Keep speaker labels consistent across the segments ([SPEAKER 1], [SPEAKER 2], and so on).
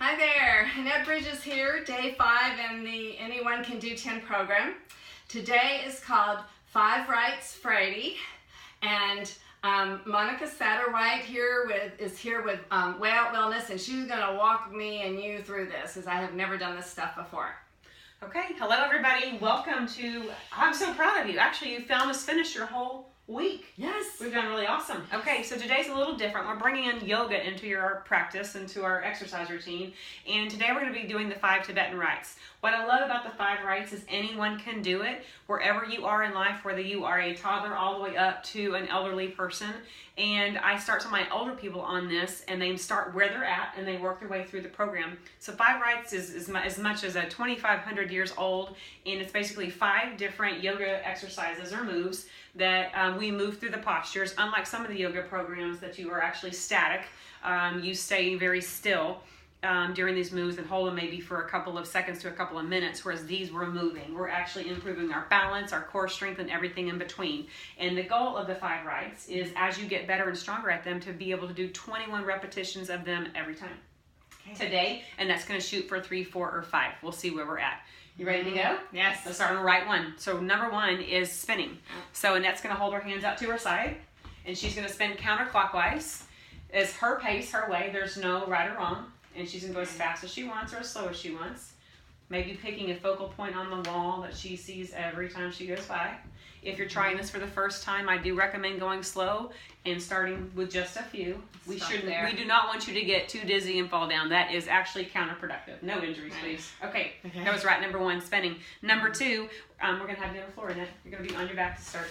[SPEAKER 1] Hi there, Annette Bridges here, day 5 in the Anyone Can Do 10 program. Today is called 5 Rights Friday, and Monica Satterwhite is here with Way Out Wellness, and she's going to walk me and you through this, as I have never done this stuff before.
[SPEAKER 2] Okay, hello everybody. Welcome to, I'm so proud of you. Actually, you found us finish your whole week.
[SPEAKER 1] Yes.
[SPEAKER 2] We've done really awesome. Okay, so today's a little different. We're bringing in yoga into your practice, into our exercise routine. And today we're going to be doing the 5 Tibetan rights. What I love about the 5 rights is anyone can do it wherever you are in life, whether you are a toddler all the way up to an elderly person. And I start some of my older people on this, and they start where they're at, and they work their way through the program. So 5 rights is as much as 2,500 years old, and it's basically 5 different yoga exercises or moves that we move through the postures. Unlike some of the yoga programs that you are actually static, you stay very still during these moves and hold them maybe for a couple of seconds to a couple of minutes, whereas these we're moving. We're actually improving our balance, our core strength, and everything in between. And the goal of the 5 rights is, as you get better and stronger at them, to be able to do 21 repetitions of them every time. Okay. Today, and that's going to shoot for 3, 4, or 5. We'll see where we're at. You ready to go?
[SPEAKER 1] Yes.
[SPEAKER 2] Let's start on the right one. So number 1 is spinning. So Annette's going to hold her hands out to her side, and she's going to spin counterclockwise. It's her pace, her way. There's no right or wrong. And she's going to go as fast as she wants or as slow as she wants. Maybe picking a focal point on the wall that she sees every time she goes by. If you're trying this for the first time, I do recommend going slow and starting with just a few. We do not want you to get too dizzy and fall down. That is actually counterproductive. No injuries, please. Okay, that was right. Number 1, spinning. Number 2, we're going to have you on the floor, Annette. You're going to be on your back to start.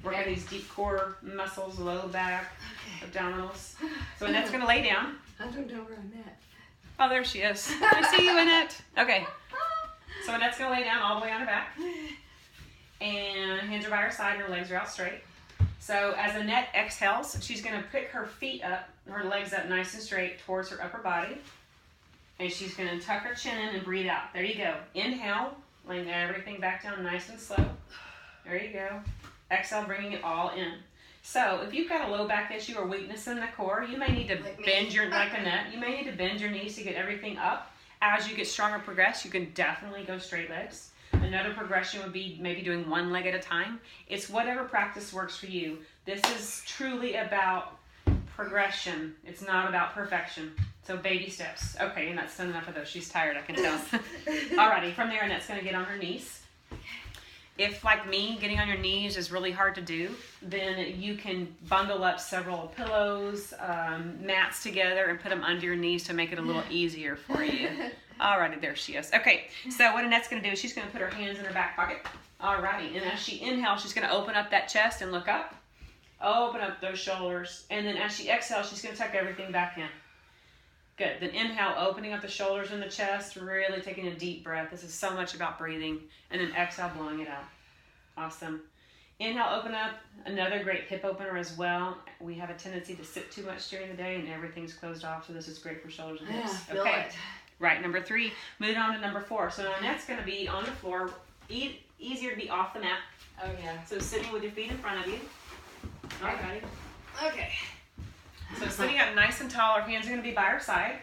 [SPEAKER 2] Working these deep core muscles, low back, abdominals. So Annette's going to lay down.
[SPEAKER 1] I don't know where I'm at.
[SPEAKER 2] Oh, there she is. I see you, Annette. Okay. So Annette's going to lay down all the way on her back. And hands are by her side and her legs are out straight. So as Annette exhales, she's going to pick her feet up, her legs up nice and straight towards her upper body. And she's going to tuck her chin in and breathe out. There you go. Inhale, laying everything back down nice and slow. There you go. Exhale, bringing it all in. So if you've got a low back issue or weakness in the core, you may need to bend your, like Annette, you may need to bend your knees to get everything up. As you get stronger and progress, you can definitely go straight legs. Another progression would be maybe doing 1 leg at a time. It's whatever practice works for you. This is truly about progression. It's not about perfection. So baby steps. Okay, and that's done enough of those. She's tired, I can tell. Alrighty, from there, Annette's going to get on her knees. If, like me, getting on your knees is really hard to do, then you can bundle up several pillows, mats together, and put them under your knees to make it a little easier for you. Alrighty, there she is. Okay, so what Annette's going to do is she's going to put her hands in her back pocket. Alrighty, and as she inhales, she's going to open up that chest and look up. Open up those shoulders. And then as she exhales, she's going to tuck everything back in. Good. Then inhale, opening up the shoulders and the chest, really taking a deep breath. This is so much about breathing. And then exhale, blowing it out. Awesome. Inhale, open up. Another great hip opener as well. We have a tendency to sit too much during the day and everything's closed off, so this is great for shoulders and hips. Okay. Right, number 3. Moving on to number 4. So now Annette's going to be on the floor. Easier to be off the mat.
[SPEAKER 1] Oh, yeah.
[SPEAKER 2] So sitting with your feet in front of you. Alrighty.
[SPEAKER 1] Okay.
[SPEAKER 2] So sitting up nice and tall, her hands are going to be by her side.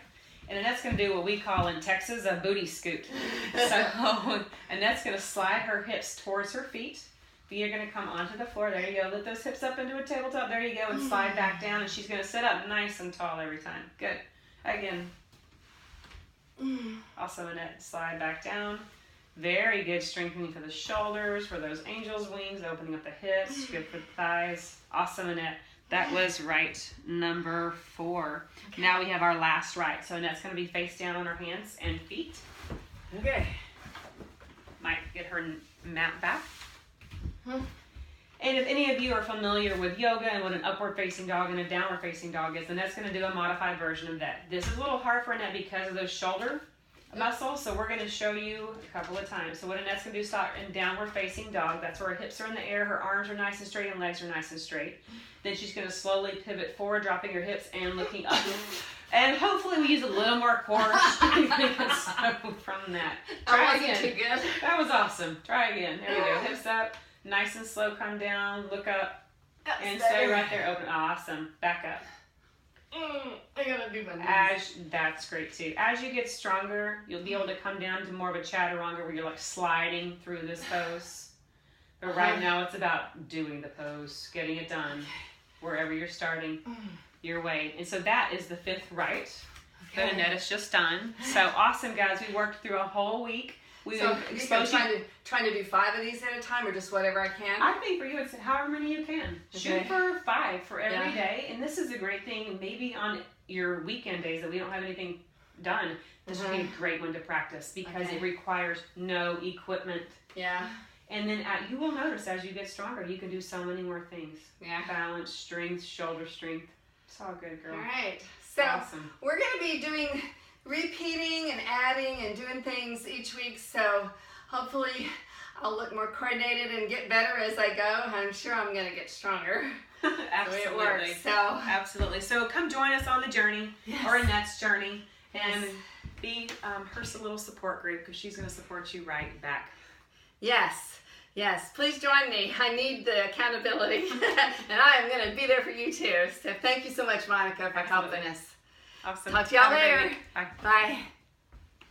[SPEAKER 2] And Annette's going to do what we call in Texas a booty scoot. So Annette's going to slide her hips towards her feet. Feet are going to come onto the floor. There you go. Lift those hips up into a tabletop. There you go. And slide back down. And she's going to sit up nice and tall every time. Good. Again. Also, Annette, slide back down. Very good. Strengthening for the shoulders, for those angel's wings, opening up the hips. Good for the thighs. Awesome, Annette. That was right number 4. Okay. Now we have our last right. So Annette's going to be face down on her hands and feet.
[SPEAKER 1] Okay.
[SPEAKER 2] Might get her mat back. And if any of you are familiar with yoga and what an upward facing dog and a downward facing dog is, Annette's going to do a modified version of that. This is a little hard for Annette because of those shoulder muscles, so we're going to show you a couple of times. So what Annette's going to do is start in downward facing dog. That's where her hips are in the air, her arms are nice and straight, and legs are nice and straight. Then she's going to slowly pivot forward, dropping her hips and looking up. And hopefully we use a little more core strength from that. Try again. Too good. That was awesome. Try again. There we go. Hips up, nice and slow. Come down, look up, and stay right there. Open. Awesome. Back up.
[SPEAKER 1] I gotta do my knees.
[SPEAKER 2] That's great too. As you get stronger, you'll be able to come down to more of a chaturanga where you're like sliding through this pose. But right now it's about doing the pose, getting it done, wherever you're starting your way. And so that is the 5th right that Annette has just done. So awesome, guys. We worked through a whole week.
[SPEAKER 1] So trying to do 5 of these at a time, or just whatever I can?
[SPEAKER 2] I think for you, it's however many you can. Shoot for 5 for every day. And this is a great thing, maybe on your weekend days that we don't have anything done. This would be a great one to practice because it requires no equipment.
[SPEAKER 1] Yeah.
[SPEAKER 2] And then you will notice as you get stronger, you can do so many more things.
[SPEAKER 1] Yeah.
[SPEAKER 2] Balance, strength, shoulder strength. It's all good, girl.
[SPEAKER 1] All right. So
[SPEAKER 2] awesome.
[SPEAKER 1] We're going to be doing repeating and adding and doing things each week. So hopefully I'll look more coordinated and get better as I go. I'm sure I'm going to get stronger.
[SPEAKER 2] Absolutely.
[SPEAKER 1] The way it works,
[SPEAKER 2] Absolutely. So come join us on the journey, or Annette's journey, and be her little support group because she's going to support you right back.
[SPEAKER 1] Yes, please join me. I need the accountability, and I am going to be there for you too. So thank you so much, Monica, for helping us.
[SPEAKER 2] Awesome.
[SPEAKER 1] Talk to y'all later.
[SPEAKER 2] Bye.
[SPEAKER 1] Bye.